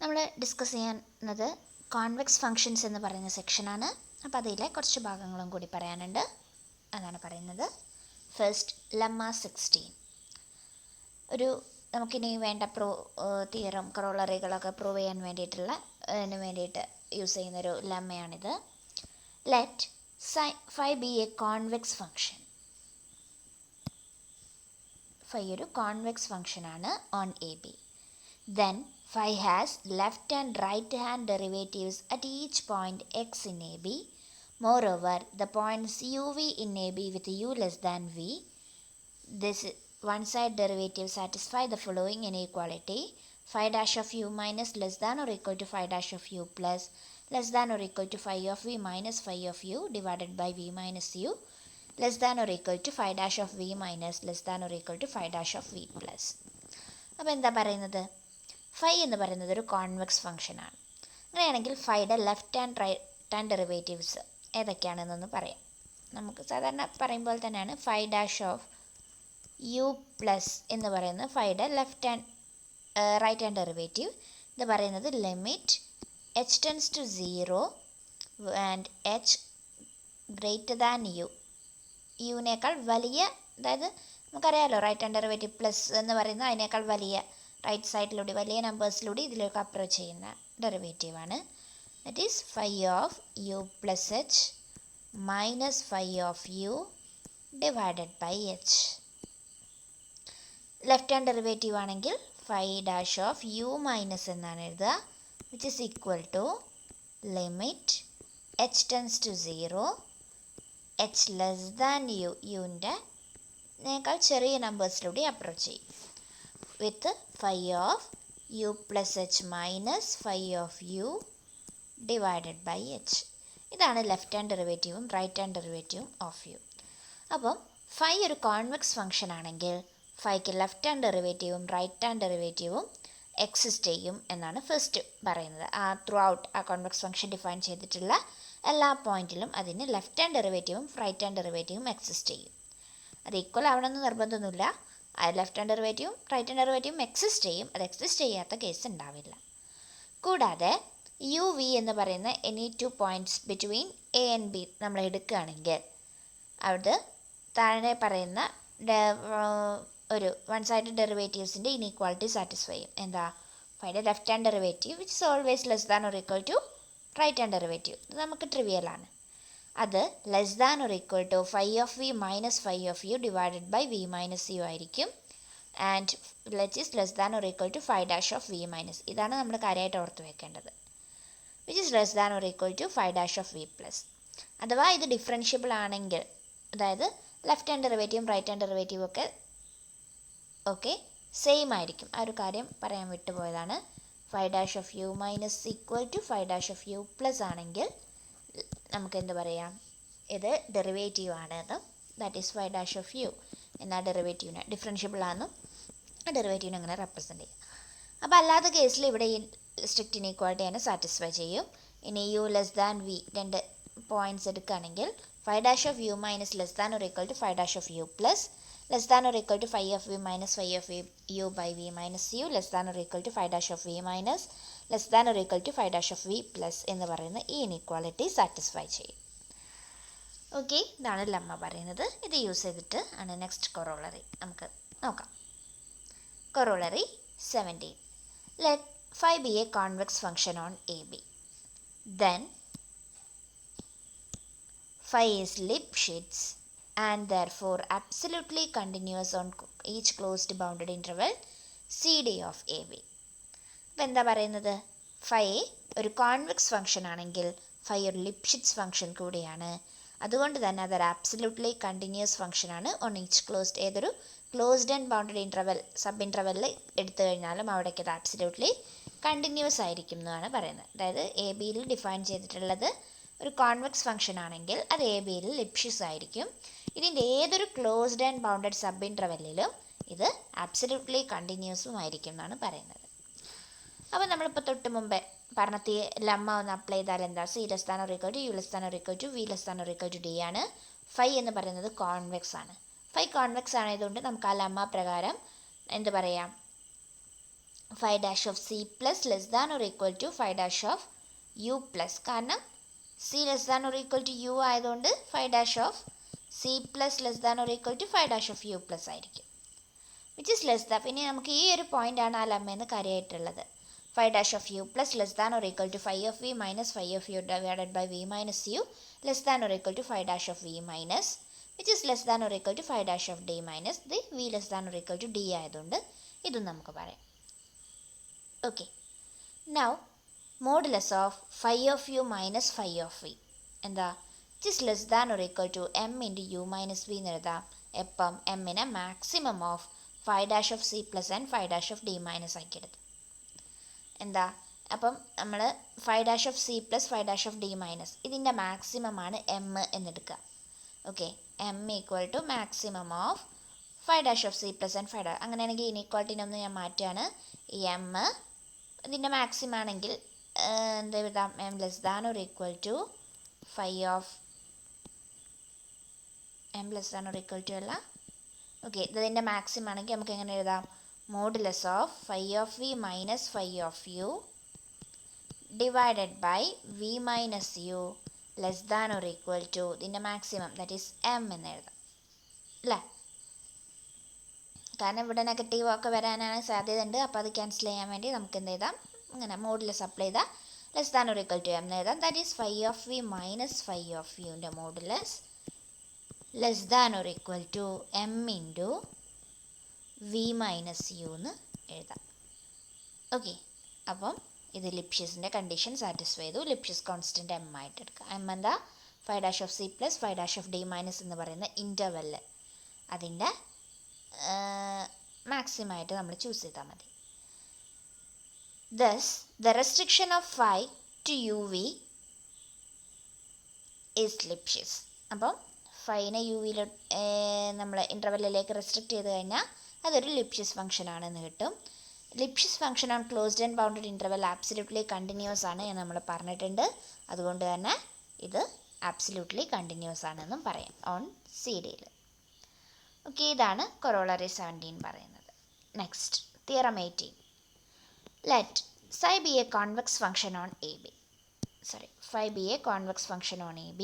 നമ്മൾ ഡിസ്കസ് ചെയ്യുന്നത് convex functions എന്ന് പറയുന്ന സെക്ഷനാണ്. അപ്പോൾ അതിലെ കുറച്ച് ഭാഗങ്ങളും കൂടി പറയാനുണ്ട്. അതാണ് പറയുന്നത്. First lemma 16. നമുക്കിനി വേണ്ട തിയറം കൊറോളറികളൊക്കെ പ്രൂവ് ചെയ്യാൻ വേണ്ടിയിട്ട് യൂസ് ചെയ്യുന്നൊരു ലെമ്മയാണിത്. Let phi be a convex function. Phi ഒരു കോൺവെക്സ് ഫങ്ഷനാണ് on a b. Then phi has left and right hand derivatives at each point x in AB. Moreover, the points uv in AB with u less than v. This one-side derivative satisfy the following inequality. Phi dash of u minus less than or equal to phi dash of u plus less than or equal to phi of v minus phi of u divided by v minus u less than or equal to phi dash of v minus less than or equal to phi dash of v plus. അപ്പോൾ എന്താ പറയുന്നത്? Phi എന്ന് പറയുന്നത് ഒരു convex ഫംഗ്ഷനാണ്. അങ്ങനെയാണെങ്കിൽ ഫൈയുടെ left and right hand derivatives ഏതൊക്കെയാണെന്നൊന്ന് പറയാം. നമുക്ക് സാധാരണ പറയുമ്പോൾ തന്നെയാണ് phi dash of u plus എന്ന് പറയുന്നത് ഫൈയുടെ റൈറ്റ് ഹാൻഡ് ഡെറിവേറ്റീവ്. ഇത് പറയുന്നത് limit h tends to 0 and h greater than u. യുവിനേക്കാൾ വലിയ, അതായത് നമുക്കറിയാമല്ലോ റൈറ്റ് ഹാൻഡ് ഡെറിവേറ്റീവ് പ്ലസ് എന്ന് പറയുന്നത് അതിനേക്കാൾ വലിയ റൈറ്റ് സൈഡിലൂടെ വലിയ നമ്പേഴ്സിലൂടെ ഇതിലേക്ക് അപ്രോച്ച് ചെയ്യുന്ന ഡെറിവേറ്റീവാണ്. That is phi of u plus h minus phi of u divided by h. Left hand derivative ആണെങ്കിൽ phi dash of U minus എന്നാണ് എഴുതുക, which is equal to limit h tends to 0 h less than u, യുവിൻ്റെക്കാൾ ചെറിയ നമ്പേഴ്സിലൂടെ approach ചെയ്യും with phi of u plus h minus phi of u divided by h. ഇതാണ് left hand ഡെറിവേറ്റീവും right hand ഡെറിവേറ്റീവും of U. അപ്പം phi ഒരു convex function ആണെങ്കിൽ ഫൈക്ക് ലെഫ്റ്റ് ഹാൻഡ് ഡെറിവേറ്റീവും റൈറ്റ് ഹാൻഡ് ഡെറിവേറ്റീവും എക്സിസ്റ്റ് ചെയ്യും എന്നാണ് ഫസ്റ്റ് പറയുന്നത്. ത്രൂ ഔട്ട് ആ കോൺവെക്സ് ഫംഗ്ഷൻ ഡിഫൈൻ ചെയ്തിട്ടുള്ള എല്ലാ പോയിന്റിലും അതിന് ലെഫ്റ്റ് ഹാൻഡ് ഡെറിവേറ്റീവും റൈറ്റ് ഹാൻഡ് ഡെറിവേറ്റീവും എക്സിസ്റ്റ് ചെയ്യും. അത് ഈക്വൽ ആവണമെന്ന് നിർബന്ധമൊന്നുമില്ല. ലെഫ്റ്റ് ഹാൻഡ് ഡെറിവേറ്റീവും റൈറ്റ് ഹാൻഡ് ഡെറിവേറ്റീവും എക്സിസ്റ്റ് ചെയ്യും. അത് എക്സിസ്റ്റ് ചെയ്യാത്ത കേസ് ഉണ്ടാവില്ല. കൂടാതെ യു വി എന്ന് പറയുന്ന any 2 points between a and b നമ്മൾ എടുക്കുകയാണെങ്കിൽ അത് താഴെ പറയുന്ന ഒരു വൺ സൈഡ് ഡെറിവേറ്റീവ്സിൻ്റെ ഇനീക്വാളിറ്റി സാറ്റിസ്ഫൈ ചെയ്യും. എന്താ? ഫൈയുടെ left hand derivative which is always less than or equal to right hand derivative. ഇത് നമുക്ക് ട്രിവിയലാണ്. അത് less than or equal to phi of v minus phi of u divided by v minus u ആയിരിക്കും. And less than or equal to phi dash of v minus. ഇതാണ് നമ്മൾ കാര്യമായിട്ട് ഓർത്ത് വെക്കേണ്ടത്. Which is less than or equal to phi dash of v plus. അഥവാ ഇത് differentiable ആണെങ്കിൽ, അതായത് ലെഫ്റ്റ് ഹാൻഡ് ഡെറിവേറ്റീവും റൈറ്റ് ഹാൻഡ് ഡെറിവേറ്റീവും ഒക്കെ സെയിം ആയിരിക്കും. ആ ഒരു കാര്യം പറയാൻ വിട്ടുപോയതാണ്. Phi dash of U minus equal to phi dash of u plus ആണെങ്കിൽ നമുക്ക് എന്ത് പറയാം? ഇത് ഡെറിവേറ്റീവ് ആണെന്നും that is phi dash of u എന്ന ഡെറിവേറ്റീവിനെ ഡിഫറൻഷ്യബിൾ ആണെന്നും ആ ഡെറിവേറ്റീവിനെ അങ്ങനെ റെപ്രസെൻറ്റ് ചെയ്യും. അപ്പോൾ അല്ലാത്ത കേസിൽ ഇവിടെ ഈ സ്ട്രിക്റ്റ് ഇനീക്വാളിറ്റി തന്നെ സാറ്റിസ്ഫൈ ചെയ്യും. ഇനി യു ലെസ് ദാൻ വി രണ്ട് പോയിൻറ്റ്സ് എടുക്കുകയാണെങ്കിൽ phi dash of U minus less than or equal to phi dash of u plus less than or equal to phi of v minus phi of u by v minus u less than or equal to phi dash of v minus less than or equal to phi dash of v plus എന്ന് പറയുന്ന ഈ inequality satisfy ചെയ്യും. Okay, ഇതാണ് lemma പറയുന്നത്. ഇത് use ചെയ്തിട്ട് ആണ് next corollary നമുക്ക് നോക്കാം. Corollary 17. Let phi be a convex function on a b. Then phi is Lipschitz and therefore absolutely continuous on each closed bounded interval CD of AB. അപ്പോൾ എന്താ പറയുന്നത്? ഫൈ ഒരു കോൺവെക്സ് ഫംഗ്ഷൻ ആണെങ്കിൽ phi ഒരു ലിപ്ഷിറ്റ്സ് function കൂടിയാണ്. അതുകൊണ്ട് തന്നെ അതൊരു ആബ്സല്യൂട്ട്ലി കണ്ടിന്യൂസ് ഫംഗ്ഷനാണ് ഓൺ ഈച്ച് ക്ലോസ്ഡ്. ഏതൊരു closed and bounded interval sub ഇൻ്റർവെല്ലിൽ എടുത്തു കഴിഞ്ഞാലും അവിടേക്ക് അത് ആബ്സല്യൂട്ട്ലി കണ്ടിന്യൂസ് ആയിരിക്കും എന്നാണ് പറയുന്നത്. അതായത് എ ബിയിൽ ഡിഫൈൻ ചെയ്തിട്ടുള്ളത് ഒരു കോൺവെക്സ് ഫംഗ്ഷൻ ആണെങ്കിൽ അത് എ ബിയിൽ ലിപ്ഷിറ്റ്സ് ആയിരിക്കും. ഇതിൻ്റെ ഏതൊരു ക്ലോസ്ഡ് ആൻഡ് ബൗണ്ടഡ് സബ് ഇൻ്റർവെല്ലിലും ഇത് ആബ്സല്യൂട്ട്ലി കണ്ടിന്യൂസും ആയിരിക്കും എന്നാണ് പറയുന്നത്. അപ്പോൾ നമ്മളിപ്പോൾ തൊട്ട് മുമ്പേ പറഞ്ഞ ലെമ്മ ഒന്ന് അപ്ലൈ ചെയ്താൽ എന്താ? C less than or equal to u less than or equal to v less than or equal to d ആണ്. ഫൈ എന്ന് പറയുന്നത് കോൺവെക്സ് ആണ്. ഫൈ കോൺവെക്സ് ആയതുകൊണ്ട് നമുക്ക് ആ ലെമ്മ പ്രകാരം എന്ത് പറയാം? phi dash of c plus less than or equal to phi dash of u plus. കാരണം c less than or equal to u ആയതുകൊണ്ട് phi dash of c plus less than or equal to phi dash of u plus ആയിരിക്കും. Which is less than. പിന്നെ നമുക്ക് ഈ ഒരു പോയിൻ്റാണ് ആ ലെമ്മയെന്ന് കാര്യമായിട്ടുള്ളത്. phi dash of u plus less than or equal to phi of v minus phi of u divided by v minus u less than or equal to phi dash of v minus which is less than or equal to phi dash of d minus the v less than or equal to d ആയതുകൊണ്ട് ഇതും നമുക്ക് പറയാം. Okay, now modulus of phi of u minus phi of v എന്താ? which is less than or equal to m into u minus v എന്ന് എഴുതാം. എപ്പം എമ്മിനെ maximum of phi dash of c plus and phi dash of d minus ആക്കി എടുത്തു. എന്താ? അപ്പം നമ്മൾ phi dash of c plus phi dash of d minus ഇതിൻ്റെ മാക്സിമം ആണ് എം എന്നെടുക്കുക. Okay, m equal to maximum of phi dash of c plus and phi dash. അങ്ങനെയാണെങ്കിൽ ഇനീക്വാളിറ്റിനെ ഒന്ന് ഞാൻ മാറ്റുകയാണ്. ഈ എം ഇതിൻ്റെ മാക്സിമം ആണെങ്കിൽ എന്താ എഴുതാം? M less than or equal to phi of m less than or equal to അല്ല. ഓക്കെ, ഇതിൻ്റെ മാക്സിമം ആണെങ്കിൽ നമുക്ക് എങ്ങനെ എഴുതാം? Modulus of phi of v minus phi of u divided by v minus u less than or equal to ഇതിൻ്റെ maximum that is m എന്ന് എഴുതാം അല്ലേ? കാരണം ഇവിടെ നെഗറ്റീവ് ഒക്കെ വരാനാണ് സാധ്യത ഉണ്ട്. അപ്പോൾ അത് ക്യാൻസൽ ചെയ്യാൻ വേണ്ടി നമുക്ക് എന്ത് എഴുതാം? ഇങ്ങനെ മോഡുലസ് അപ്ലൈ ചെയ്താൽ less than or equal to m എന്ന് എഴുതാം. That is phi of v minus phi of യുൻ്റെ modulus less than or equal to M into v minus u എന്ന് എഴുതാം. ഓക്കെ, അപ്പം ഇത് ലിപ്ഷ്യസിൻ്റെ കണ്ടീഷൻ സാറ്റിസ്ഫൈ ചെയ്തു. ലിപ്ഷ്യസ് കോൺസ്റ്റൻറ്റ് എം ആയിട്ട് എടുക്കുക. എം എന്താ? phi dash of c plus phi dash of d minus എന്ന് പറയുന്ന ഇൻ്റർവെല്ല് അതിൻ്റെ മാക്സിമമായിട്ട് നമ്മൾ ചൂസ് ചെയ്താൽ മതി. Thus, the restriction of phi to uv is Lipschitz. അപ്പം ഫൈനെ യു വിയിൽ നമ്മൾ ഇൻ്റർവെല്ലിലേക്ക് റെസ്ട്രിക്റ്റ് ചെയ്ത് കഴിഞ്ഞാൽ അതൊരു ലിപ്ഷ്യസ് ഫംഗ്ഷൻ ആണെന്ന് കിട്ടും. Lipschitz function on closed and bounded interval absolutely continuous ആണ് എന്ന് നമ്മൾ പറഞ്ഞിട്ടുണ്ട്. അതുകൊണ്ട് തന്നെ ഇത് ആബ്സല്യൂട്ട്ലി കണ്ടിന്യൂസ് ആണെന്നും പറയാം ഓൺ സി ഡിയിൽ. ഓക്കെ, ഇതാണ് കൊറോളറി 17 പറയുന്നത്. Next theorem 18. Let psi be a convex function on AB. Phi be a convex function on AB.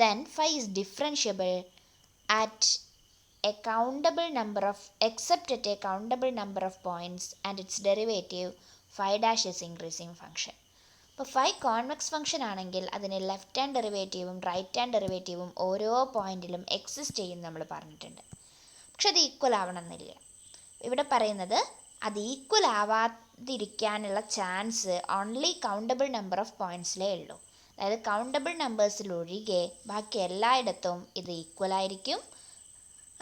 Then phi is differentiable at a countable number of except at a countable number of points and its derivative phi dash is increasing function. അപ്പോൾ phi convex function ആണെങ്കിൽ അതിന് left hand ഡെറിവേറ്റീവും right hand ഡെറിവേറ്റീവും ഓരോ പോയിന്റിലും exist ചെയ്യും നമ്മൾ പറഞ്ഞിട്ടുണ്ട്. പക്ഷെ അത് ഈക്വൽ ആവണമെന്നില്ല. ഇവിടെ പറയുന്നത് അത് ഈക്വൽ ആവാതിരിക്കാനുള്ള chance only countable number of പോയിൻറ്റ്സിലേ ഉള്ളൂ. അതായത് കൗണ്ടബിൾ നമ്പേഴ്സിലൊഴികെ ബാക്കി എല്ലായിടത്തും ഇത് ഈക്വൽ ആയിരിക്കും.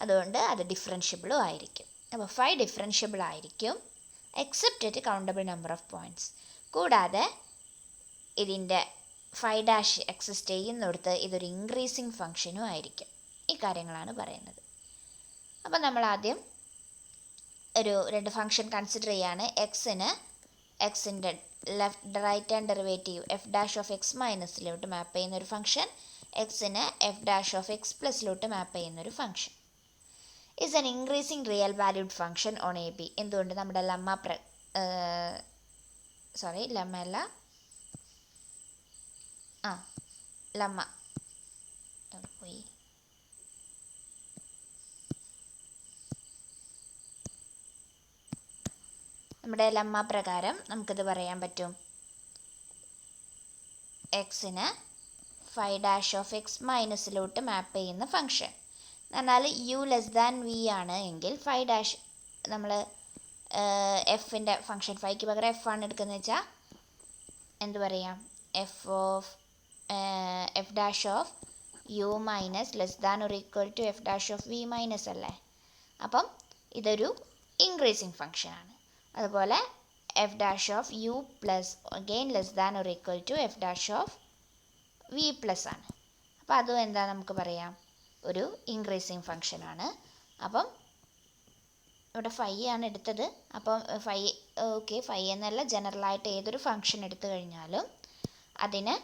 അതുകൊണ്ട് അത് ഡിഫറൻഷ്യബിളും ആയിരിക്കും. അപ്പോൾ phi ഡിഫറൻഷ്യബിൾ ആയിരിക്കും except at countable number of points. കൂടാതെ ഇതിൻ്റെ phi ഡാഷ് എക്സിസ്റ്റ് ചെയ്യുന്നിടത്ത് ഇതൊരു ഇൻക്രീസിങ് ഫംഗ്ഷനും ആയിരിക്കും. ഈ കാര്യങ്ങളാണ് പറയുന്നത്. അപ്പം നമ്മൾ ആദ്യം രണ്ട് ഫംഗ്ഷൻ കൺസിഡർ ചെയ്യാണ്. എക്സിൻ്റെ right hand derivative f dash of x മൈനസിലോട്ട് മാപ്പ് ചെയ്യുന്നൊരു ഫംഗ്ഷൻ, എക്സിന് എഫ് ഡാഷ് ഓഫ് എക്സ് പ്ലസിലോട്ട് മാപ്പ് ചെയ്യുന്നൊരു function is an increasing real valued function on a b. എന്തുകൊണ്ട്? നമ്മുടെ പോയി നമ്മുടെ ലെമ്മ പ്രകാരം നമുക്കിത് പറയാൻ പറ്റും. എക്സിന് phi ഡാഷ് ഓഫ് എക്സ് മൈനസിലോട്ട് മാപ്പ് ചെയ്യുന്ന ഫംഗ്ഷൻ എന്ന് പറഞ്ഞാൽ യു ലെസ് ദാൻ വി ആണ് എങ്കിൽ phi ഡാഷ് നമ്മൾ എഫിൻ്റെ ഫംഗ്ഷൻ ഫൈക്ക് പകരം എഫ് ആണ് എടുക്കുന്നത് വെച്ചാൽ എന്ത് പറയാം? F dash of U minus less than or equal to f dash of v minus അല്ലേ? അപ്പം ഇതൊരു ഇൻക്രീസിങ് ഫംഗ്ഷനാണ്. അതുപോലെ f dash of u plus again less than or equal to f dash of v plus ആണ്. അപ്പോൾ അതും എന്താ നമുക്ക് പറയാം? ഒരു ഇൻക്രീസിങ് ഫംഗ്ഷനാണ്. അപ്പം ഇവിടെ ഫൈ ആണ് എടുത്തത്. അപ്പം ഫൈ എന്നല്ല, ജനറലായിട്ട് ഏതൊരു ഫംഗ്ഷൻ എടുത്തു കഴിഞ്ഞാലും അതിന്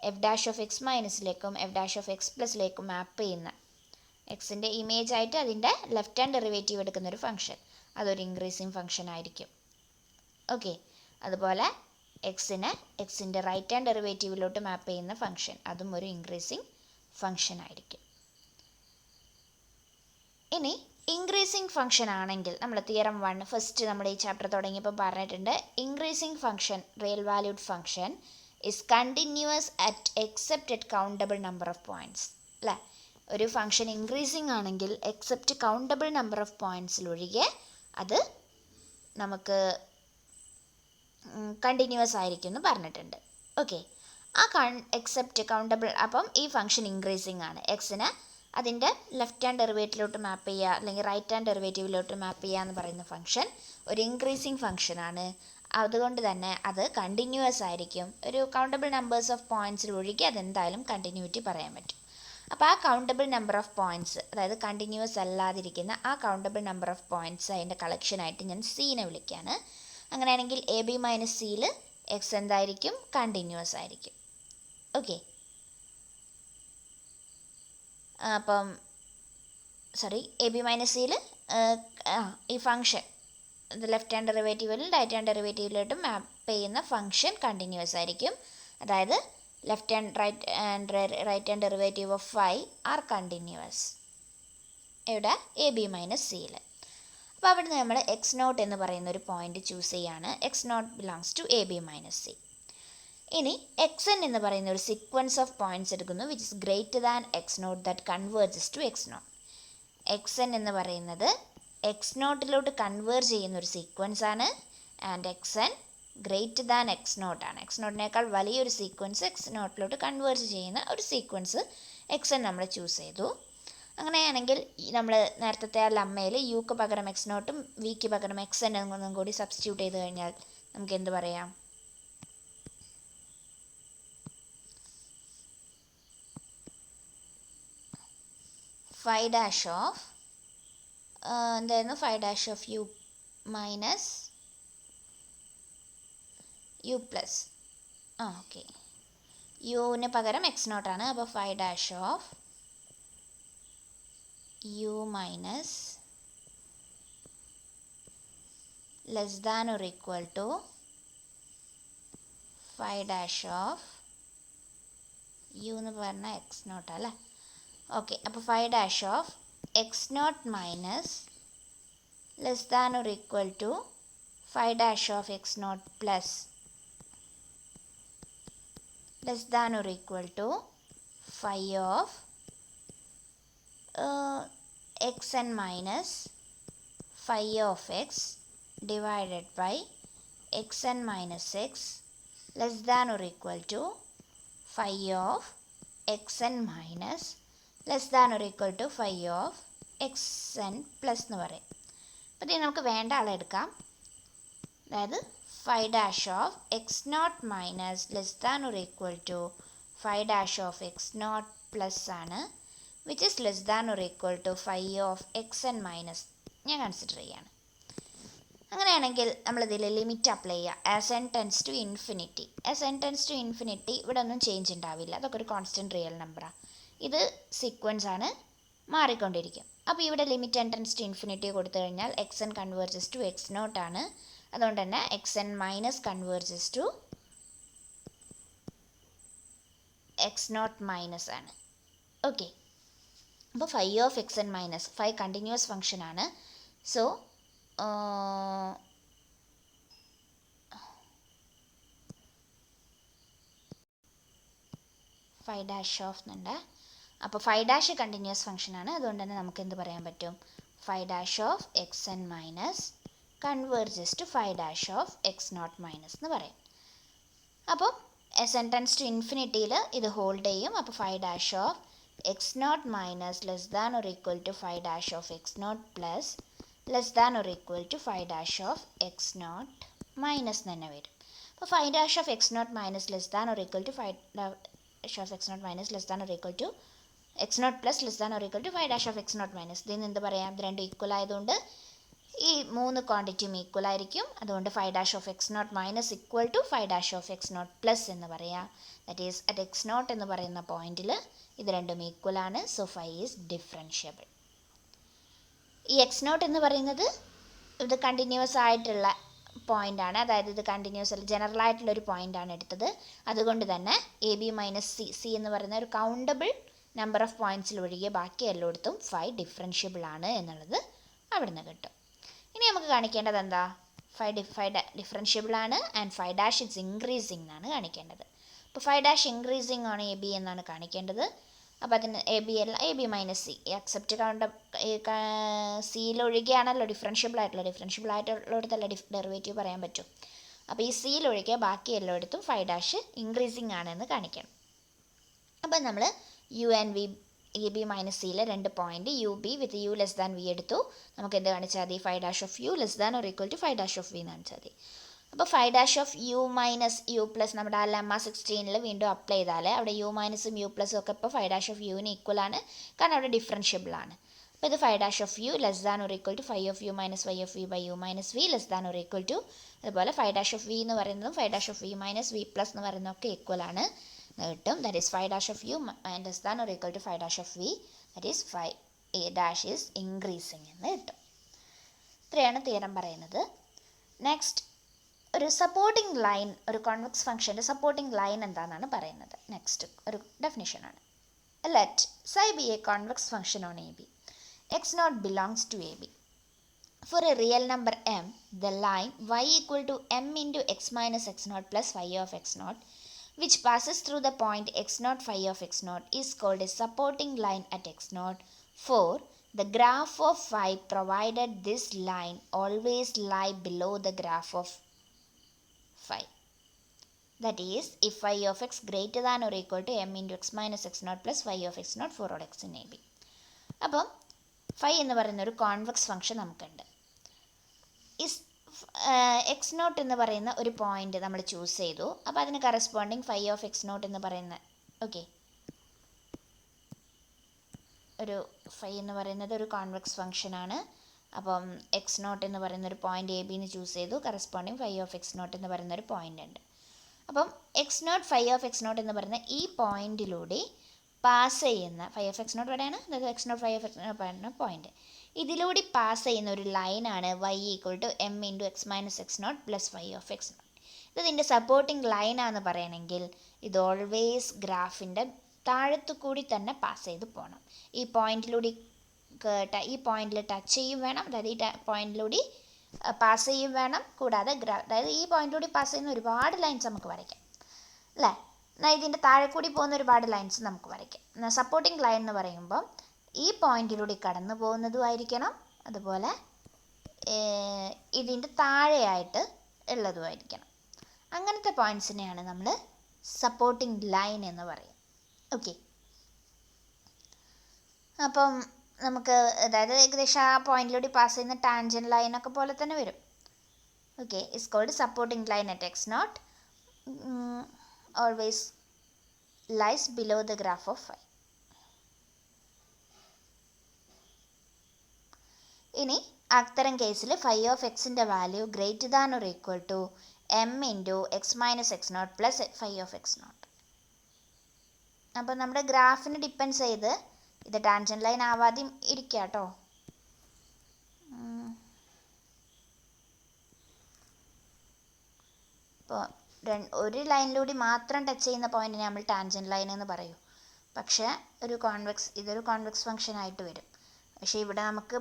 എഫ് ഡാഷ് ഓഫ് എക്സ് മൈനസിലേക്കും എഫ് ഡാഷ് ഓഫ് എക്സ് പ്ലസിലേക്കും മാപ്പ് ചെയ്യുന്ന എക്സിൻ്റെ ഇമേജ് ആയിട്ട് അതിൻ്റെ ലെഫ്റ്റ് ഹാൻഡ് ഡെറിവേറ്റീവ് എടുക്കുന്നൊരു ഫംഗ്ഷൻ അതൊരു ഇൻക്രീസിങ് ഫംഗ്ഷൻ ആയിരിക്കും. ഓക്കെ. അതുപോലെ എക്സിനെ എക്സിൻ്റെ റൈറ്റ് ഹാൻഡ് ഡെറിവേറ്റീവിലോട്ട് മാപ്പ് ചെയ്യുന്ന ഫംഗ്ഷൻ, അതും ഒരു ഇൻക്രീസിങ് ഫംഗ്ഷൻ ആയിരിക്കും. ഇനി ഇൻക്രീസിങ് ഫംഗ്ഷൻ ആണെങ്കിൽ നമ്മൾ തിയറം 1 ഫസ്റ്റ് നമ്മൾ ഈ ചാപ്റ്റർ തുടങ്ങിയപ്പോൾ പറഞ്ഞിട്ടുണ്ട്. Increasing function, real valued function is continuous at except at countable number of points അല്ലേ. ഒരു ഫംഗ്ഷൻ ഇൻക്രീസിങ് ആണെങ്കിൽ എക്സെപ്റ്റ് കൗണ്ടബിൾ നമ്പർ ഓഫ് പോയിൻറ്റ്സിലൊഴികെ അത് നമുക്ക് കണ്ടിന്യൂസ് ആയിരിക്കും എന്ന് പറഞ്ഞിട്ടുണ്ട്. ഓക്കെ. ആ എക്സെപ്റ്റ് കൗണ്ടബിൾ, അപ്പം ഈ ഫംഗ്ഷൻ ഇൻക്രീസിങ് ആണ്. എക്സിന് അതിൻ്റെ ലെഫ്റ്റ് ഹാൻഡ് ഡെറിവേറ്റീവിലോട്ട് മാപ്പ് ചെയ്യുക അല്ലെങ്കിൽ റൈറ്റ് ഹാൻഡ് ഡെറിവേറ്റീവിലോട്ട് മാപ്പ് ചെയ്യുക എന്ന് പറയുന്ന ഫംഗ്ഷൻ ഒരു ഇൻക്രീസിങ് ഫംഗ്ഷനാണ്. അതുകൊണ്ട് തന്നെ അത് കണ്ടിന്യൂസ് ആയിരിക്കും. ഒരു കൗണ്ടബിൾ നമ്പേഴ്സ് ഓഫ് പോയിൻറ്റ്സിൽ ഒഴികെ അതെന്തായാലും കണ്ടിന്യൂറ്റി പറയാൻ പറ്റും. അപ്പോൾ ആ കൗണ്ടബിൾ നമ്പർ ഓഫ് പോയിൻറ്റ്സ്, അതായത് കണ്ടിന്യൂസ് അല്ലാതിരിക്കുന്ന ആ കൗണ്ടബിൾ നമ്പർ ഓഫ് പോയിൻറ്റ്സ് അതിൻ്റെ കളക്ഷനായിട്ട് ഞാൻ സീനെ വിളിക്കുകയാണ്. അങ്ങനെയാണെങ്കിൽ എ ബി മൈനസ് സിയിൽ എക്സ് എന്തായിരിക്കും? കണ്ടിന്യൂസ് ആയിരിക്കും. ഓക്കെ. അപ്പം എ ബി മൈനസ് സിയിൽ ഈ ഫംഗ്ഷൻ ലെഫ്റ്റ് ഹാൻഡ് ഡെറിവേറ്റീവിലും റൈറ്റ് ഹാൻഡ് ഡെറിവേറ്റീവിലോട്ടും മാപ്പ് ചെയ്യുന്ന ഫംഗ്ഷൻ കണ്ടിന്യൂസ് ആയിരിക്കും. അതായത് left hand right hand derivative of phi are continuous ഇവിടെ എ ബി മൈനസ് സിയിൽ. അപ്പോൾ അവിടുന്ന് നമ്മൾ എക്സ് നോട്ട് എന്ന് പറയുന്ന ഒരു പോയിന്റ് ചൂസ് ചെയ്യാണ്. X naught belongs to a B minus c. ഇനി എക്സ് എൻ എന്ന് പറയുന്ന ഒരു സീക്വൻസ് ഓഫ് പോയിന്റ്സ് എടുക്കുന്നു which is greater than x naught that converges to x naught. X n എന്ന് പറയുന്നത് എക്സ് നോട്ടിലോട്ട് കൺവേർജ് ചെയ്യുന്ന ഒരു സീക്വൻസ് ആണ്. And x n greater than x naught ആണ്. എക്സ് നോട്ടിനേക്കാൾ വലിയൊരു സീക്വൻസ് എക്സ് നോട്ടിലോട്ട് കൺവേർജ് ചെയ്യുന്ന ഒരു സീക്വൻസ് എക്സ് എൻ നമ്മൾ ചൂസ് ചെയ്തു. അങ്ങനെയാണെങ്കിൽ നമ്മൾ നേരത്തെ ആ ലമ്മയിൽ യുക്ക് പകരം എക്സ് നോട്ടും വിക്ക് പകരം എക്സ് എൻ എന്നും കൂടി സബ്സ്റ്റിറ്റ്യൂട്ട് ചെയ്ത് കഴിഞ്ഞാൽ നമുക്ക് എന്ത് പറയാം? ഫൈ ഡാഷ് ഓഫ് എന്തായിരുന്നു? Phi dash of U minus U plus okay, യുവിന് പകരം എക്സ് നോട്ടാണ്. അപ്പോൾ phi dash of U minus less than or equal to phi dash of u എന്ന് പറഞ്ഞാൽ എക്സ് നോട്ട് അല്ലേ. ഓക്കെ. അപ്പോൾ phi dash of X naught minus less than or equal to phi dash of X naught plus less than or equal to phi of x n minus phi of x divided by x n minus x less than or equal to phi of x n minus less than or equal to phi of x n plus എന്ന് പറയും. അപ്പോൾ ഇതിന് നമുക്ക് വേണ്ട ആളെടുക്കാം. അതായത് phi dash of X naught minus less than or equal to phi dash of X naught plus ആണ്, which is less than or equal to phi of x n minus ഞാൻ കൺസിഡർ ചെയ്യാണ്. അങ്ങനെയാണെങ്കിൽ നമ്മളിതിൽ ലിമിറ്റ് അപ്ലൈ ചെയ്യുക. As n tends to infinity. As n tends to infinity ഇവിടെ ഒന്നും change ഉണ്ടാവില്ല, അതൊക്കെ ഒരു കോൺസ്റ്റൻറ്റ് റിയൽ നമ്പറാണ്. ഇത് സീക്വൻസ് ആണ്, മാറിക്കൊണ്ടിരിക്കും. അപ്പോൾ ഇവിടെ limit n tends to infinity കൊടുത്തു കഴിഞ്ഞാൽ x n converges to x naught ആണ്. അതുകൊണ്ട് തന്നെ x n minus converges to x naught minus ആണ്. ഓക്കെ. അപ്പോൾ phi of x n minus, phi continuous function ആണ്. സോ ഫൈ ഡാഷ് ഓഫ് എന്നുണ്ട്. അപ്പോൾ ഫൈ ഡാഷ് കണ്ടിന്യൂസ് ഫംഗ്ഷൻ ആണ്. അതുകൊണ്ട് തന്നെ നമുക്ക് എന്ത് പറയാൻ പറ്റും? Phi dash of x n minus converges to phi dash of X naught minus എന്ന് പറയും. അപ്പോൾ സെൻറ്റൻസ് ടു ഇൻഫിനിറ്റിയിൽ ഇത് ഹോൾഡ് ചെയ്യും. അപ്പോൾ phi dash of X naught minus less than or equal to phi dash of X naught plus less than or equal to phi dash of X naught minus തന്നെ വരും. അപ്പോൾ phi dash of X naught minus less than or equal to phi dash of X naught minus less than or equal to x naught plus less than or equal to phi dash of X naught minus. ഇതിൽ നിന്ന് എന്ത് പറയാം? ഇത് രണ്ടും equal ആയതുകൊണ്ട് ഈ മൂന്ന് ക്വാണ്ടിറ്റിയും equal ആയിരിക്കും. അതുകൊണ്ട് phi dash of X naught minus equal to phi dash of X naught plus എന്ന് പറയാം. That is at X naught എന്ന് പറയുന്ന പോയിന്റിൽ ഇത് രണ്ടും ഈക്വൽ ആണ്. So phi is differentiable. ഈ എക്സ് നോട്ട് എന്ന് പറയുന്നത് ഇത് കണ്ടിന്യൂസ് ആയിട്ടുള്ള പോയിൻ്റാണ്, അതായത് ഇത് കണ്ടിന്യൂസ് അല്ല, ജനറൽ ആയിട്ടുള്ളൊരു പോയിൻ്റാണ് എടുത്തത്. അതുകൊണ്ട് തന്നെ A B minus C, C എന്ന് പറയുന്ന ഒരു കൗണ്ടബിൾ നമ്പർ ഓഫ് പോയിൻറ്റ്സിൽ ഒഴികെ ബാക്കി എല്ലായിടത്തും ഫൈ ഡിഫറൻഷ്യബിൾ ആണ് എന്നുള്ളത് അവിടെ നിന്ന് കിട്ടും. ഇനി നമുക്ക് കാണിക്കേണ്ടത് എന്താ? ഫൈ ഡിഫറൻഷ്യബിൾ ആണ് and phi dash it's increasing എന്നാണ് കാണിക്കേണ്ടത്. അപ്പോൾ ഫൈ ഡാഷ് ഇൻക്രീസിങ് ആണ് എ ബി എന്നാണ് കാണിക്കേണ്ടത്. അപ്പോൾ അതിന് എ ബി അല്ല, a B minus c, except സിയിലൊഴികെയാണല്ലോ ഡിഫറൻഷ്യബിൾ ആയിട്ടുള്ളിടത്തല്ല ഡെറിവേറ്റീവ് പറയാൻ പറ്റും. അപ്പോൾ ഈ സിയിലൊഴികെ ബാക്കി എല്ലായിടത്തും ഫൈ ഡാഷ് ഇൻക്രീസിങ് ആണെന്ന് കാണിക്കണം. അപ്പം നമ്മൾ U and V, A B minus സിയിലെ 2 point U B with U less than V എടുത്തു. നമുക്ക് എന്ത് കാണിച്ചാൽ മതി? Phi dash of U less than or equal to phi dash of V എന്ന് കാണിച്ചാൽ മതി. അപ്പോൾ phi dash of U minus U plus നമ്മുടെ ആ ലെമ്മ 16ൽ വീണ്ടും അപ്ലൈ ചെയ്താൽ അവിടെ യു മൈനസും യു പ്ലസും ഒക്കെ ഇപ്പോൾ ഫൈ ഡാഷ് ഓഫ് യുവിന് ഈക്വൽ ആണ്, കാരണം അവിടെ ഡിഫറൻഷ്യബിൾ ആണ്. അപ്പോൾ ഇത് phi dash of U less than or equal to phi of U minus y of v by u minus v less than or equal to, അതുപോലെ ഫൈ ഡാഷ് ഓഫ് വി എന്ന് പറയുന്നതും phi dash of v minus v plus എന്ന് പറയുന്നതൊക്കെ equal ആണ് കിട്ടും. That is phi dash of U less than or equal to phi dash of v, that is phi a dash is increasing എന്ന് കിട്ടും. ഇത്രയാണ് theorem പറയുന്നത്. Next, ഒരു supporting line, ഒരു കോൺവെക്സ് ഫംഗ്ഷൻ്റെ സപ്പോർട്ടിംഗ് ലൈൻ എന്താണെന്നാണ് പറയുന്നത്. നെക്സ്റ്റ് ഒരു ഡെഫിനിഷനാണ്. Let psi be a convex function on AB. x0 belongs to AB. For a real number m, the line y equal to m into x minus x0 plus phi of x0, which passes through the point x0 phi of x0, is called a supporting line at x0 for the graph of phi, provided this line always lie below the graph of phi. That is, if phi of x greater than or equal to m into x minus x0 plus phi of x0 for all x in AB. അപ്പം phi എന്ന് പറയുന്ന ഒരു convex function നമുക്കുണ്ട്. X naught എന്ന് പറയുന്ന ഒരു point നമ്മൾ choose ചെയ്തു. അപ്പോൾ അതിന് corresponding phi of X naught എന്ന് പറയുന്ന ഒരു ഫൈ എന്ന് പറയുന്നത് ഒരു കോൺവെക്സ് ഫംഗ്ഷനാണ്. അപ്പം എക്സ് നോട്ട് എന്ന് പറയുന്ന ഒരു പോയിന്റ് എ ബിന്ന് ചൂസ് ചെയ്തു. Corresponding phi of X naught എന്ന് പറയുന്ന ഒരു പോയിന്റ് ഉണ്ട്. അപ്പം X naught phi of X naught എന്ന് പറയുന്ന ഈ പോയിന്റിലൂടെ പാസ് ചെയ്യുന്ന ഫൈ ഓഫ് എക്സ് നോട്ട് വരെയാണ്, അതായത് X naught phi of X naught പറയുന്ന പോയിന്റ്, ഇതിലൂടെ പാസ് ചെയ്യുന്ന ഒരു ലൈനാണ് Y equal to M into X minus X naught plus phi of X naught. ഇത് ഇതിൻ്റെ സപ്പോർട്ടിംഗ് ലൈനാണെന്ന് പറയണമെങ്കിൽ ഇത് ഓൾവേസ് ഗ്രാഫിൻ്റെ താഴത്തു കൂടി തന്നെ പാസ് ചെയ്ത് പോകണം. ഈ പോയിന്റിലൂടെ ഈ പോയിന്റിൽ ടച്ച് ചെയ്യും വേണം, അതായത് ഈ പോയിന്റിലൂടെ പാസ് ചെയ്യും വേണം. കൂടാതെ അതായത് ഈ പോയിന്റിലൂടെ പാസ് ചെയ്യുന്ന ഒരുപാട് ലൈൻസ് നമുക്ക് വരയ്ക്കാം അല്ലേ. എന്നാൽ ഇതിൻ്റെ താഴെ കൂടി പോകുന്ന ഒരുപാട് ലൈൻസ് നമുക്ക് വരയ്ക്കാം. എന്നാൽ സപ്പോർട്ടിംഗ് ലൈൻ എന്ന് പറയുമ്പം ഈ പോയിന്റിലൂടെ കടന്നു പോകുന്നതും ആയിരിക്കണം, അതുപോലെ ഇതിൻ്റെ താഴെയായിട്ട് ഉള്ളതുമായിരിക്കണം. അങ്ങനത്തെ പോയിന്റ്സിനെയാണ് നമ്മൾ സപ്പോർട്ടിംഗ് ലൈൻ എന്ന് പറയും. ഓക്കെ, അപ്പം നമുക്ക് അതായത് ഏകദേശം ആ പോയിന്റിലൂടെ പാസ് ചെയ്യുന്ന ടാൻജൻറ്റ് ലൈനൊക്കെ പോലെ തന്നെ വരും. Okay, it's called supporting line at X naught, always lies below the graph of phi. ഇനി അത്തരം കേസിൽ ഫൈ ഓഫ് എക്സിൻ്റെ value greater than or equal to M into X minus X naught plus phi of X naught. അപ്പോൾ നമ്മുടെ ഗ്രാഫിന് depends ചെയ്ത് ഇത് tangent line ആവാതെയും ഇരിക്കുക കേട്ടോ. ഇപ്പോൾ ഒരു ലൈനിലൂടെ മാത്രം ടച്ച് ചെയ്യുന്ന പോയിന്റിനെ നമ്മൾ ടാൻജൻറ്റ് ലൈൻ എന്ന് പറയും. പക്ഷേ ഇതൊരു കോൺവെക്സ് ഫംഗ്ഷൻ ആയിട്ട് വരും. പക്ഷേ ഇവിടെ നമുക്ക്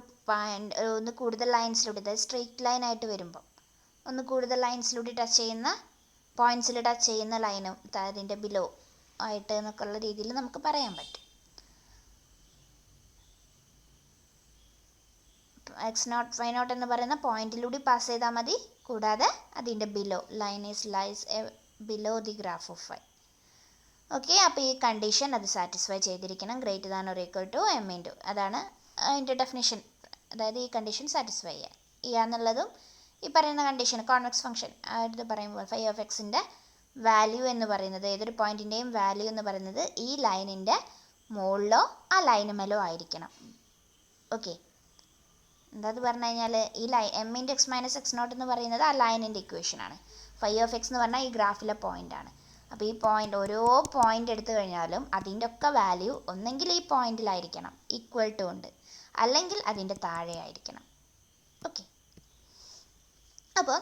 ഒന്ന് കൂടുതൽ ലൈൻസിലൂടെ, അതായത് സ്ട്രെയിറ്റ് ലൈൻ ആയിട്ട് വരുമ്പോൾ ഒന്ന് കൂടുതൽ ലൈൻസിലൂടെ ടച്ച് ചെയ്യുന്ന പോയിന്റ്സിൽ ടച്ച് ചെയ്യുന്ന ലൈനും അതിൻ്റെ ബിലോ ആയിട്ട് എന്നൊക്കെ ഉള്ള രീതിയിൽ നമുക്ക് പറയാൻ പറ്റും. എക്സ് നോട്ട് ഫൈ നോട്ട് എന്ന് പറയുന്ന പോയിന്റിലൂടെ പാസ് ചെയ്താൽ മതി. കൂടാതെ അതിൻ്റെ below line is lies below the graph of phi. Okay, അപ്പോൾ ഈ കണ്ടീഷൻ അത് സാറ്റിസ്ഫൈ ചെയ്തിരിക്കണം, greater than or equal to M into, അതാണ് അതിൻ്റെ ഡെഫിനിഷൻ. അതായത് ഈ കണ്ടീഷൻ സാറ്റിസ്ഫൈ ചെയ്യാന്നുള്ളതും ഈ പറയുന്ന കണ്ടീഷൻ കോൺവെക്സ് ഫംഗ്ഷൻ അടുത്ത് പറയുമ്പോൾ ഫൈ ഓഫ് എക്സിൻ്റെ വാല്യൂ എന്ന് പറയുന്നത്, ഏതൊരു പോയിന്റിൻ്റെയും വാല്യൂ എന്ന് പറയുന്നത് ഈ ലൈനിൻ്റെ മുകളിലോ ആ ലൈനുമേലോ ആയിരിക്കണം. ഓക്കെ, എന്താത് പറഞ്ഞു കഴിഞ്ഞാൽ ഈ line M into X minus X naught എന്ന് പറയുന്നത് ആ ലൈനിൻ്റെ ഇക്വേഷനാണ്. ഫൈ ഓഫ് എക്സ് എന്ന് പറഞ്ഞാൽ ഈ ഗ്രാഫിലെ പോയിൻ്റാണ്. അപ്പോൾ ഈ പോയിന്റ്, ഓരോ പോയിന്റ് എടുത്തു കഴിഞ്ഞാലും അതിൻ്റെ ഒക്കെ വാല്യൂ ഒന്നെങ്കിൽ ഈ പോയിന്റിലായിരിക്കണം ഈക്വൽ ടു ഉണ്ട്, അല്ലെങ്കിൽ അതിൻ്റെ താഴെ ആയിരിക്കണം. ഓക്കെ, അപ്പോൾ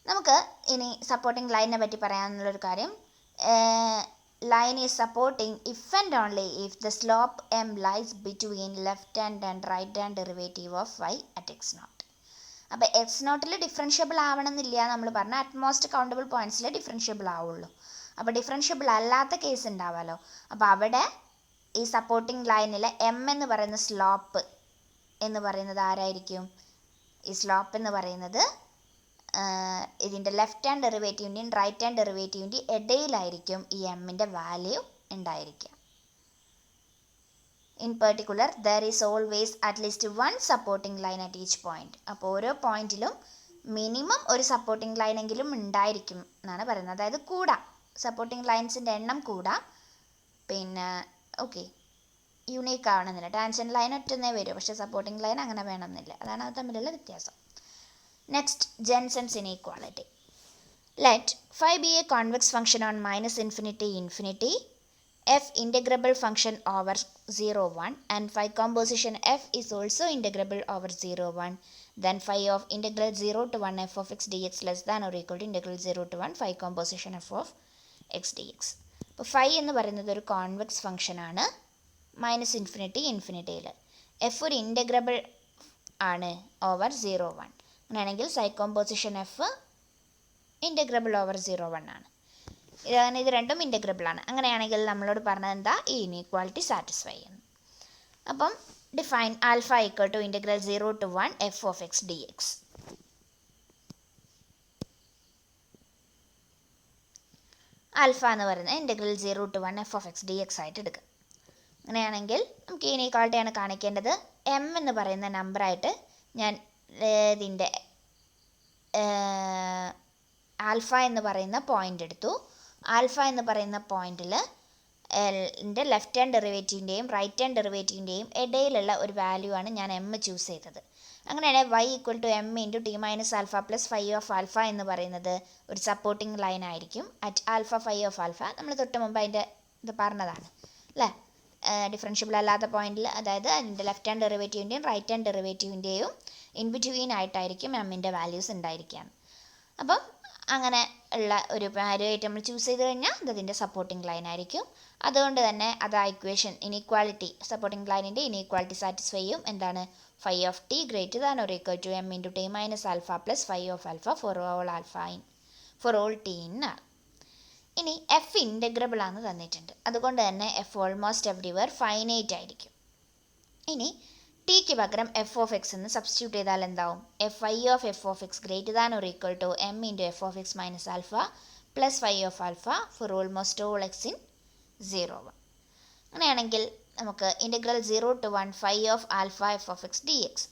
നമുക്ക് ഇനി സപ്പോർട്ടിംഗ് ലൈനിനെ പറ്റി പറയാനുള്ളൊരു കാര്യം, line is supporting if and only if the slope m lies between left hand and right hand derivative of y at x0. അപ്പോൾ x0ൽ ഡിഫറൻഷ്യബിൾ ആവണമെന്നില്ല, നമ്മൾ പറഞ്ഞ അറ്റ്മോസ്റ്റ് കൗണ്ടബിൾ പോയിന്റ്സിൽ ഡിഫറൻഷ്യബിൾ ആവുള്ളൂ. അപ്പോൾ ഡിഫറൻഷ്യബിൾ അല്ലാത്ത കേസ് ഉണ്ടാവുമല്ലോ, അപ്പോൾ അവിടെ ഈ സപ്പോർട്ടിംഗ് ലൈനിൽ എം എന്ന് പറയുന്ന സ്ലോപ്പ് എന്ന് പറയുന്നത് ആരായിരിക്കും? ഈ സ്ലോപ്പ് എന്ന് പറയുന്നത് ഇതിൻ്റെ ലെഫ്റ്റ് ഹാൻഡ് ഡെറിവേറ്റീവിൻ്റെയും റൈറ്റ് ഹാൻഡ് ഡെറിവേറ്റീവിൻ്റെയും ഇടയിലായിരിക്കും ഈ എമ്മിൻ്റെ വാല്യൂ ഉണ്ടായിരിക്കുക. In particular there is always at least one supporting line at each point. അപ്പോൾ ഓരോ പോയിന്റിലും മിനിമം ഒരു സപ്പോർട്ടിംഗ് ലൈനെങ്കിലും ഉണ്ടായിരിക്കും എന്നാണ് പറയുന്നത്. അതായത് കൂടാം, സപ്പോർട്ടിംഗ് ലൈൻസിൻ്റെ എണ്ണം കൂടാം. പിന്നെ ഓക്കെ, യൂണീക്ക് ആവണമെന്നില്ല. ടാൻജന്റ് ലൈൻ ഒറ്റന്നേ വരും, പക്ഷേ സപ്പോർട്ടിംഗ് ലൈൻ അങ്ങനെ വേണമെന്നില്ല. അതാണ് അത് തമ്മിലുള്ള വ്യത്യാസം. Next, Jensons inequality. Let phi be a convex function on minus infinity infinity, f integrable function over 0 1, and phi composition f is also integrable over 0 1, then phi of integral 0 to 1 f of x dx less than or equal to integral 0 to 1 phi composition f of x dx. അപ്പോൾ phi എന്ന് പറയുന്നത് ഒരു convex function ആണ് minus infinity ഇൻഫിനിറ്റിയിൽ. F ഒരു integrable ആണ് over 0 1. അങ്ങനെയാണെങ്കിൽ സൈ composition F integrable over 0 1 ആണ്. ഇത് രണ്ടും ഇൻ്റഗ്രബിൾ ആണ്. അങ്ങനെയാണെങ്കിൽ നമ്മളോട് പറഞ്ഞത് എന്താ? ഈ ഇനീക്വാളിറ്റി സാറ്റിസ്ഫൈ ചെയ്യുന്നു. അപ്പം define alpha equal to integral 0 to 1 F of X D X. Alpha എന്ന് പറയുന്നത് integral 0 to 1 F of X D X ആയിട്ട് എടുക്കുക. അങ്ങനെയാണെങ്കിൽ നമുക്ക് ഇനീക്വാളിറ്റിയാണ് കാണിക്കേണ്ടത്. എം എന്ന് പറയുന്ന നമ്പറായിട്ട് ഞാൻ ഇതിൻ്റെ ആൽഫ എന്ന് പറയുന്ന പോയിൻ്റ് എടുത്തു. ആൽഫ എന്ന് പറയുന്ന പോയിന്റിൽ എൻ്റെ ലെഫ്റ്റ് ഹാൻഡ് ഡെറിവേറ്റീവിൻ്റെയും റൈറ്റ് ഹാൻഡ് ഡെറിവേറ്റീവിൻ്റെയും ഇടയിലുള്ള ഒരു വാല്യൂ ആണ് ഞാൻ എം ചൂസ് ചെയ്തത്. അങ്ങനെയാണെങ്കിൽ Y equal to M into T minus alpha plus phi of alpha എന്ന് പറയുന്നത് ഒരു സപ്പോർട്ടിംഗ് ലൈൻ ആയിരിക്കും at alpha phi of alpha. നമ്മൾ തൊട്ട് മുമ്പ് അതിൻ്റെ ഇത് പറഞ്ഞതാണ് അല്ലേ? ഡിഫറൻഷ്യബിൾ അല്ലാത്ത പോയിന്റിൽ, അതായത് അതിൻ്റെ ലെഫ്റ്റ് ഹാൻഡ് ഡെറിവേറ്റീവിൻ്റെയും റൈറ്റ് ഹാൻഡ് ഡെറിവേറ്റീവിൻ്റെയും ഇൻ ബിറ്റ്വീൻ ആയിട്ടായിരിക്കും എമ്മിൻ്റെ വാല്യൂസ് ഉണ്ടായിരിക്കുകയാണ്. അപ്പം അങ്ങനെ ഉള്ള ഒരു വാല്യൂ ആയിട്ട് നമ്മൾ ചൂസ് ചെയ്ത് കഴിഞ്ഞാൽ അതിൻ്റെ സപ്പോർട്ടിംഗ് ലൈൻ ആയിരിക്കും. അതുകൊണ്ട് തന്നെ അത് ആ ഇക്വേഷൻ ഇനീക്വാളിറ്റി, സപ്പോർട്ടിംഗ് ലൈനിൻ്റെ ഇനീക്വാളിറ്റി സാറ്റിസ്ഫൈ ചെയ്യും. എന്താണ്? Phi of T greater than or equal to M into T minus alpha plus phi of alpha for all T in R. ഇനി എഫ് ഇൻ്റഗ്രബിൾ ആണ് തന്നിട്ടുണ്ട്. അതുകൊണ്ട് തന്നെ എഫ് ഓൾമോസ്റ്റ് എവ്രിവെയർ ഫൈനൈറ്റ് ആയിരിക്കും. ഇനി ടിക്ക് പകരം എഫ് ഓഫ് എക്സ് എന്ന് സബ്സ്റ്റിറ്റ്യൂട്ട് ചെയ്താൽ എന്താവും? F I of F of X greater than or equal to M into F of X minus alpha plus phi of alpha for almost all X in 0 1. അങ്ങനെയാണെങ്കിൽ നമുക്ക് integral 0 to 1 phi of alpha F of X D X,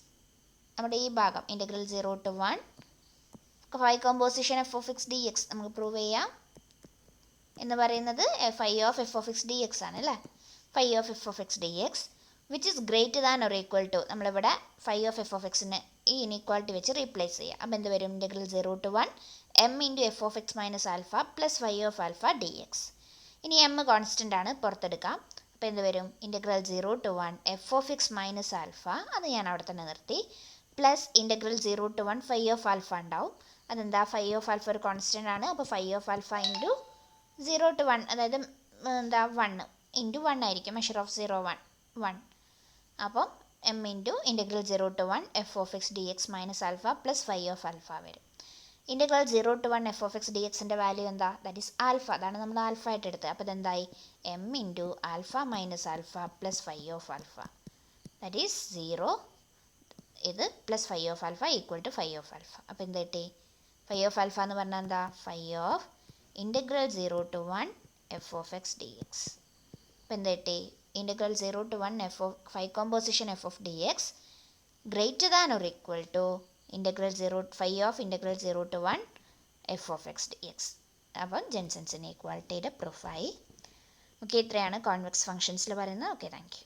നമ്മുടെ ഈ ഭാഗം integral 0 to 1 phi composition F of X D X നമുക്ക് prove ചെയ്യാം. എന്ന് പറയുന്നത് phi of F of X D X ആണ് അല്ലേ? Phi of F of X D X which is greater than or equal to, നമ്മളിവിടെ phi of F of എക്സിന് ഈ inequality വെച്ച് റീപ്ലേസ് ചെയ്യുക. അപ്പോൾ എന്ത് വരും? Integral 0 to 1 M into F of X minus alpha plus phi of alpha D X. ഇനി M constant ആണ്, പുറത്തെടുക്കാം. അപ്പോൾ എന്ത് വരും? Integral 0 to 1 F of X minus alpha, അത് ഞാൻ അവിടെ തന്നെ നിർത്തി, plus integral 0 to 1 phi of alpha ഉണ്ടാവും. അതെന്താ? ഫൈ ഓഫ് ആൽഫ ഒരു കോൺസ്റ്റൻ്റ് ആണ്. അപ്പോൾ phi of alpha into 0 to 1, അതായത് എന്താ 1 ഇൻറ്റു 1 ആയിരിക്കും, മെഷർ ഓഫ് 0 1. അപ്പം m into integral 0 to 1 F of X D x minus alpha plus phi of alpha വരും. Integral 0 to 1 F of X d എക്സിൻ്റെ value എന്താ? That is alpha. അതാണ് നമ്മൾ alpha ആയിട്ട് എടുത്തത്. അപ്പോൾ ഇതെന്തായി? M into alpha minus alpha plus phi of alpha, that is 0. ഇത് plus phi of alpha equal to phi of alpha. അപ്പോൾ എന്ത് കിട്ടി? ഫൈ ഓഫ് ആൽഫ എന്ന് പറഞ്ഞാൽ എന്താ? Phi of integral 0 to 1 F of X D X. അപ്പോൾ എന്ത് കിട്ടി? Integral 0 to 1 F of phi composition F of D X greater than or equal to integral 0 phi of integral 0 to 1 F of X D X. അപ്പം Jensen's ഇനീക്വാളിറ്റിയുടെ പ്രൂഫായി. Okay, ഇത്രയാണ് convex ഫംഗ്ഷൻസിൽ പറയുന്നത്. Okay, thank U.